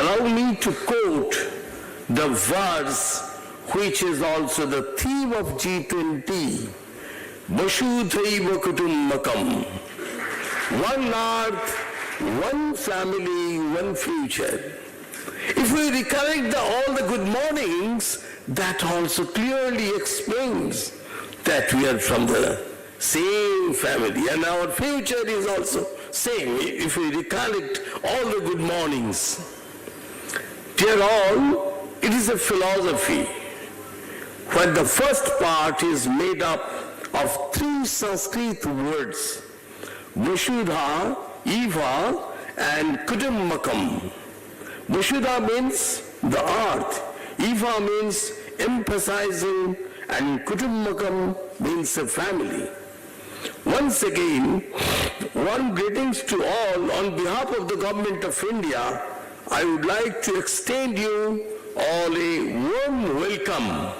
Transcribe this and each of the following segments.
Allow me to quote the verse which is also the theme of G20. Vasudhaiva Kutumbakam. One earth, one family, one future. If we recollect all the good mornings, that also clearly explains that we are from the same family and our future is also same if we recollect all the good mornings. Dear all, it is a philosophy where the first part is made up of three Sanskrit words, Vasudha, Eva and Kutumbakam. Vasudha means the earth, Eva means emphasizing, and Kutumbakam means a family. Once again, warm greetings to all. On behalf of the Government of India, I would like to extend you all a warm welcome.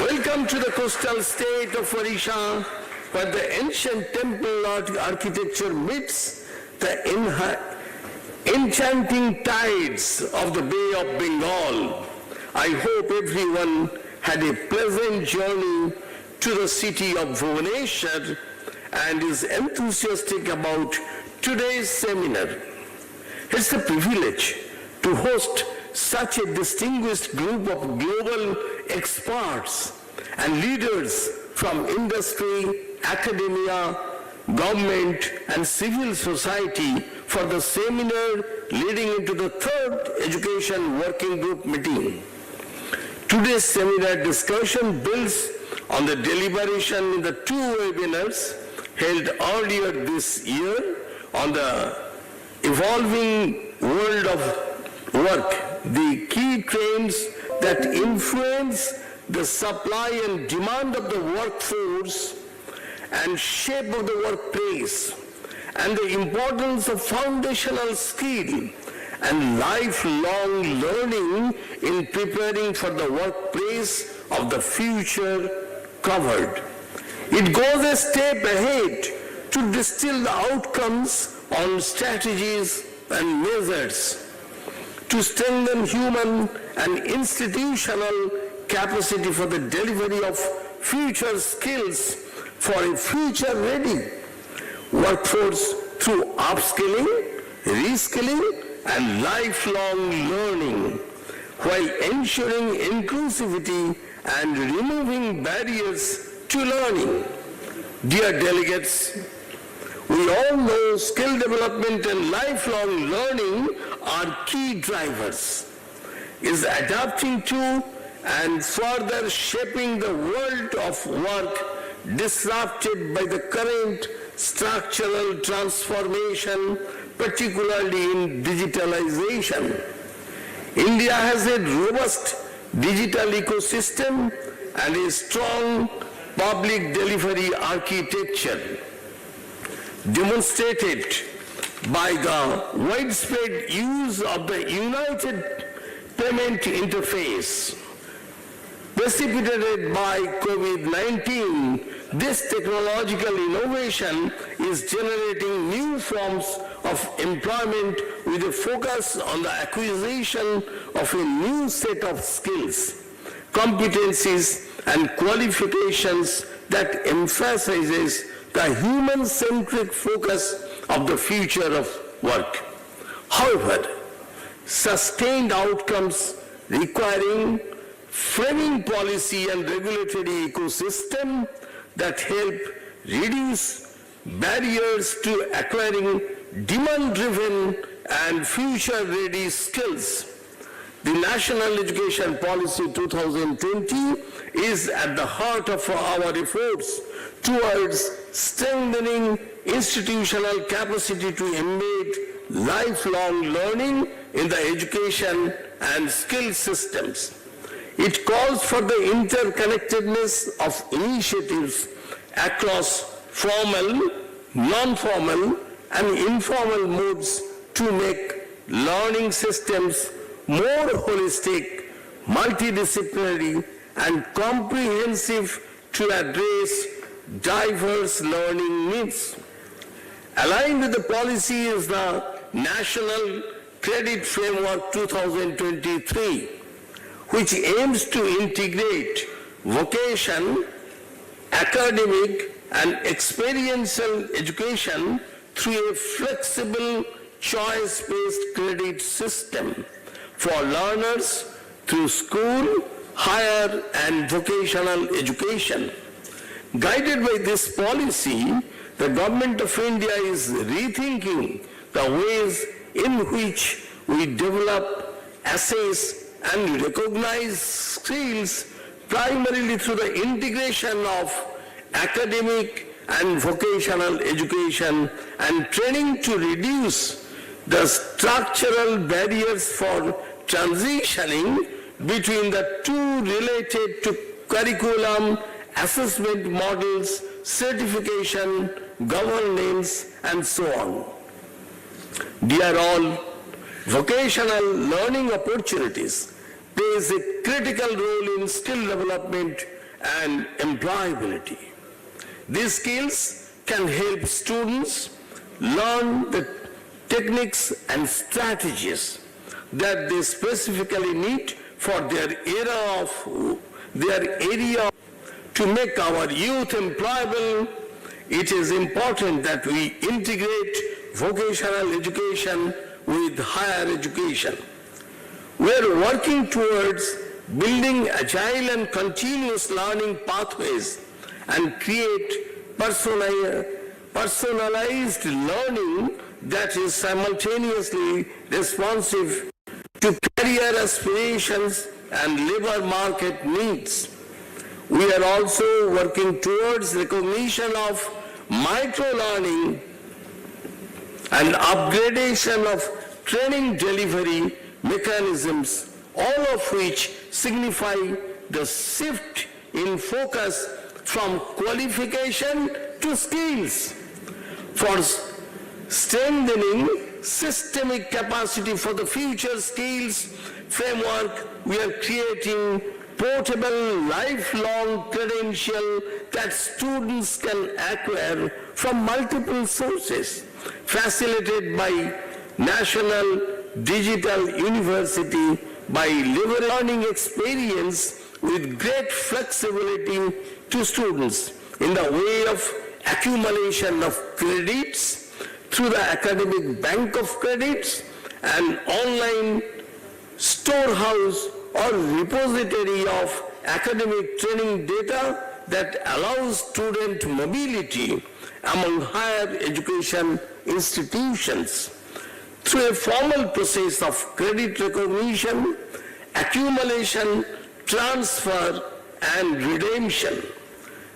Welcome to the coastal state of Odisha, where the ancient temple architecture meets the enchanting tides of the Bay of Bengal. I hope everyone had a pleasant journey to the city of Bhubaneswar and is enthusiastic about today's seminar. It's a privilege to host such a distinguished group of global experts and leaders from industry, academia, government and civil society for the seminar leading into the third Education Working Group meeting. Today's seminar discussion builds on the deliberation in the two webinars held earlier this year on the evolving world of work, the key trends that influence the supply and demand of the workforce and shape of the workplace, and the importance of foundational skill and lifelong learning in preparing for the workplace of the future covered. It goes a step ahead to distill the outcomes on strategies and measures to strengthen human and institutional capacity for the delivery of future skills for a future-ready workforce through upskilling, reskilling, and lifelong learning, while ensuring inclusivity and removing barriers to learning. Dear delegates, we all know skill development and lifelong learning are key drivers, is adapting to and further shaping the world of work disrupted by the current structural transformation, particularly in digitalization. India has a robust digital ecosystem and a strong public delivery architecture, demonstrated by the widespread use of the United Payment Interface. Precipitated by COVID-19, this technological innovation is generating new forms of employment with a focus on the acquisition of a new set of skills, competencies, and qualifications that emphasizes the human-centric focus of the future of work. However, sustained outcomes requiring framing policy and regulatory ecosystem that help reduce barriers to acquiring demand-driven and future-ready skills. The National Education Policy 2020 is at the heart of our efforts towards strengthening institutional capacity to embed lifelong learning in the education and skill systems. It calls for the interconnectedness of initiatives across formal, non-formal, and informal modes to make learning systems more holistic, multidisciplinary, and comprehensive to address diverse learning needs. Aligned with the policy is the National Credit Framework 2023, which aims to integrate vocation, academic and experiential education through a flexible choice-based credit system for learners through school, higher and vocational education. Guided by this policy, the Government of India is rethinking the ways in which we develop, assess and recognize skills primarily through the integration of academic and vocational education and training to reduce the structural barriers for transitioning between the two related to curriculum, assessment models, certification, governance, and so on. Dear all, vocational learning opportunities plays a critical role in skill development and employability. These skills can help students learn the techniques and strategies that they specifically need for their area to make our youth employable. It is important that we integrate vocational education with higher education. We are working towards building agile and continuous learning pathways and create personalized learning that is simultaneously responsive to career aspirations and labor market needs. We are also working towards recognition of micro-learning and upgradation of training delivery mechanisms, all of which signify the shift in focus from qualification to skills. For strengthening systemic capacity for the future skills framework, we are creating portable lifelong credential that students can acquire from multiple sources, facilitated by National Digital University by learning experience with great flexibility to students in the way of accumulation of credits through the academic bank of credits and online storehouse or repository of academic training data that allows student mobility among higher education institutions. Through a formal process of credit recognition, accumulation, transfer, and redemption.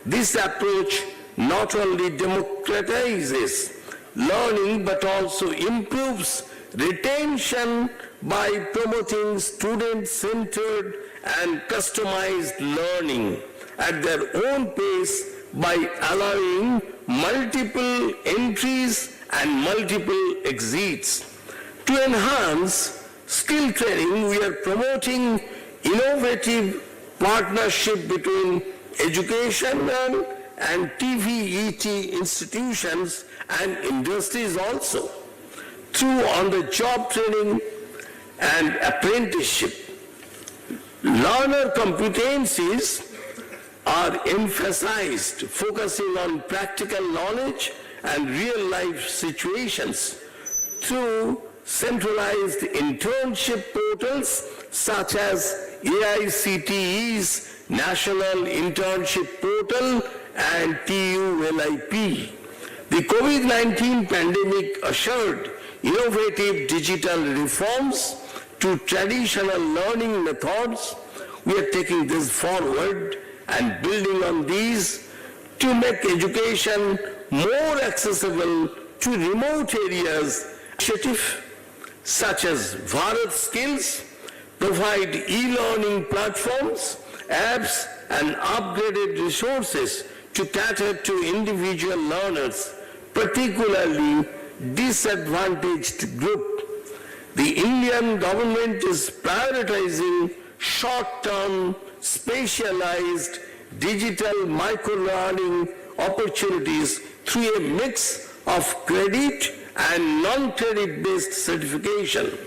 This approach not only democratizes learning but also improves retention by promoting student-centered and customized learning at their own pace by allowing multiple entries and multiple exits. To enhance skill training, we are promoting innovative partnership between educational and TVET institutions and industries also, through on-the-job training and apprenticeship. Learner competencies are emphasized, focusing on practical knowledge and real-life situations through centralized internship portals such as AICTE's National Internship Portal and TULIP. The COVID-19 pandemic ushered innovative digital reforms to traditional learning methods. We are taking this forward and building on these to make education more accessible to remote areas. Initiatives such as Bharat Skills provide e-learning platforms, apps, and upgraded resources to cater to individual learners, particularly disadvantaged groups. The Indian government is prioritizing short-term, specialized digital micro-learning opportunities through a mix of credit and non-credit-based certification.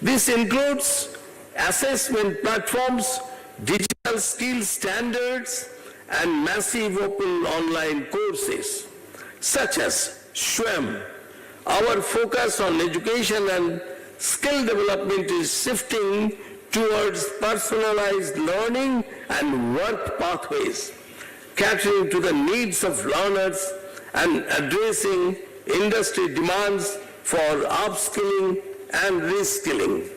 This includes assessment platforms, digital skills standards, and massive open online courses, such as SWAM. Our focus on education and skill development is shifting towards personalized learning and work pathways, catering to the needs of learners and addressing industry demands for upskilling and reskilling.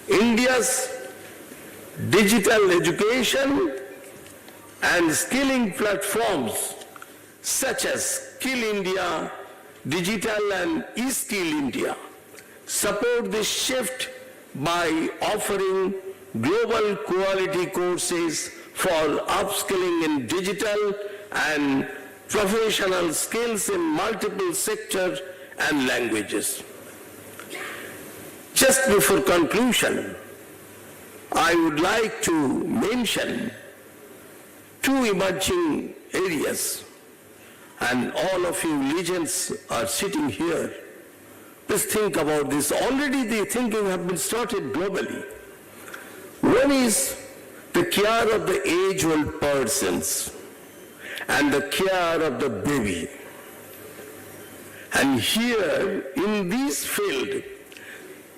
India's digital education and skilling platforms such as Skill India, Digital and eSkill India support this shift by offering global quality courses for upskilling in digital and professional skills in multiple sectors and languages. Just before conclusion, I would like to mention two emerging areas, and all of you legends are sitting here. Please think about this. Already the thinking has been started globally. One is the care of the age-old persons and the care of the baby. And here in this field,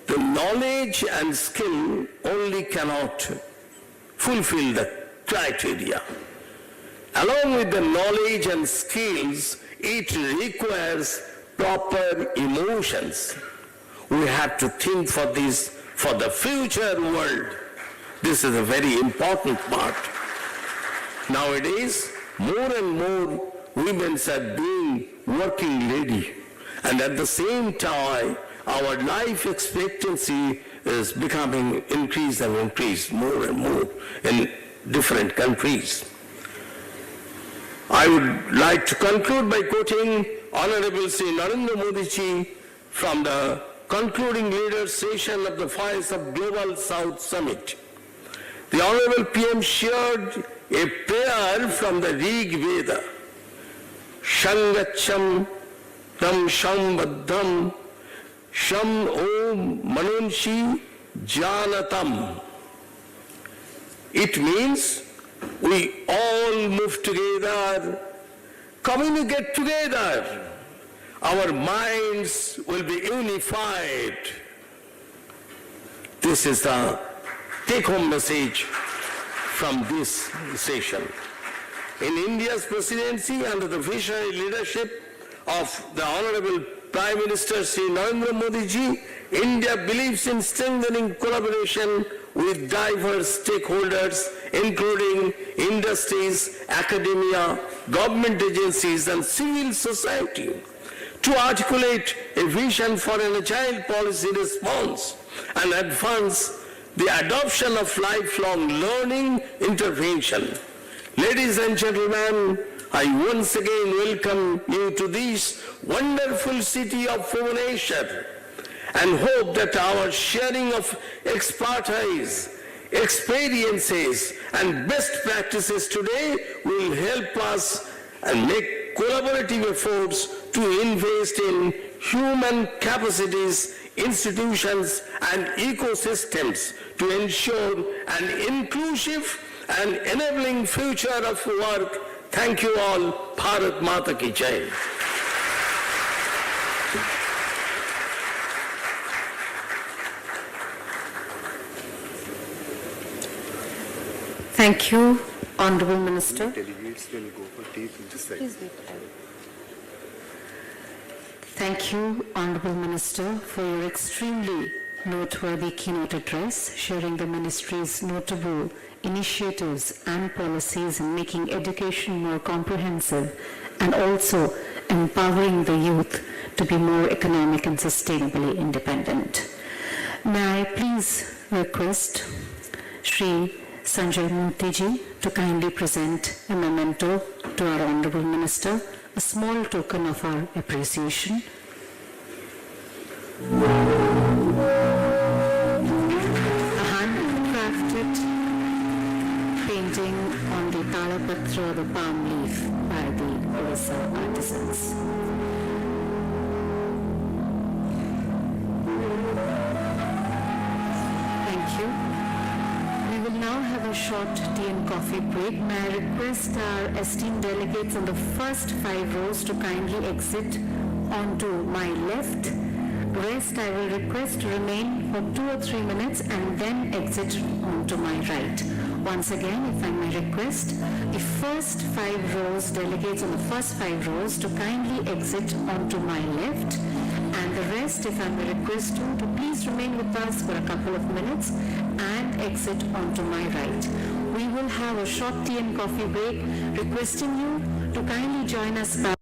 the knowledge and skill only cannot fulfill the criteria. Along with the knowledge and skills, it requires proper emotions. We have to think for this, for the future world. This is a very important part. Nowadays, more and more women are being working lady, and at the same time, our life expectancy is becoming increased and increased more and more in different countries. I would like to conclude by quoting Honorable Sri Narendra Modi ji from the concluding leaders session of the Voice of Global South Summit. The Honorable PM shared a prayer from the Rig Veda. Shangacham tam shambhaddham sham om manunshi janatam. It means we all move together, communicate together. Our minds will be unified. This is the take-home message from this session. In India's presidency, under the visionary leadership of the Honorable Prime Minister Sri Narendra Modi ji, India believes in strengthening collaboration with diverse stakeholders, including industries, academia, government agencies, and civil society, to articulate a vision for an agile policy response and advance the adoption of lifelong learning intervention. Ladies and gentlemen, I once again welcome you to this wonderful city of Bhubaneswar and hope that our sharing of expertise, experiences and best practices today will help us and make collaborative efforts to invest in human capacities, institutions and ecosystems to ensure an inclusive and enabling future of work. Thank you all. Bharat Mata ki Jai. Thank you, Honorable Minister. Delegates will go for tea from this side. Thank you, Honorable Minister, for your extremely noteworthy keynote address, sharing the Ministry's notable initiatives and policies in making education more comprehensive and also empowering the youth to be more economic and sustainably independent. May I please request Shri Sanjay Murthy ji to kindly present a memento to our Honorable Minister, a small token of our appreciation. A handcrafted painting on the talapatra, the palm leaf, by the Odisha artisans. a short tea and coffee break. May I request our esteemed delegates on the first 5 rows to kindly exit onto my left. Rest I will request to remain for 2 or 3 minutes and then exit onto my right. Once again, if I may request, the first 5 rows, delegates on the first 5 rows to kindly exit onto my left, and the rest, if I may request you to please remain with us for a couple of minutes and exit onto my right. We will have a short tea and coffee break, requesting you to kindly join us back